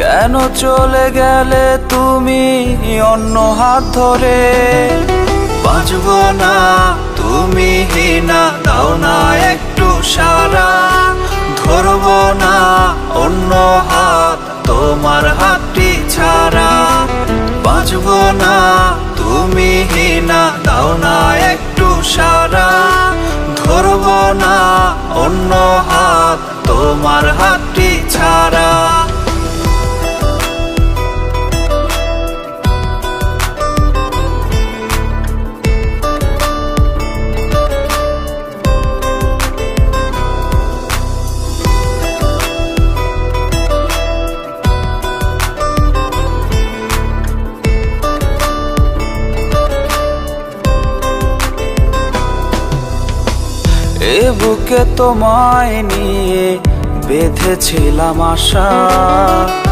কেন চলে গেলে তুমি অন্য হাত ধরে? বাঁচবো না তুমি না দাও না একটু সারা, ধরবো না অন্য হাত তোমার হাতটি ছাড়া। বাঁচবো না তুমি না দাও না একটু সারা, ধরবো না অন্য হাত তোমার হাতটি ছাড়া। এ বুকে তোমায় নিয়ে বেঁধেছিলাম আশা,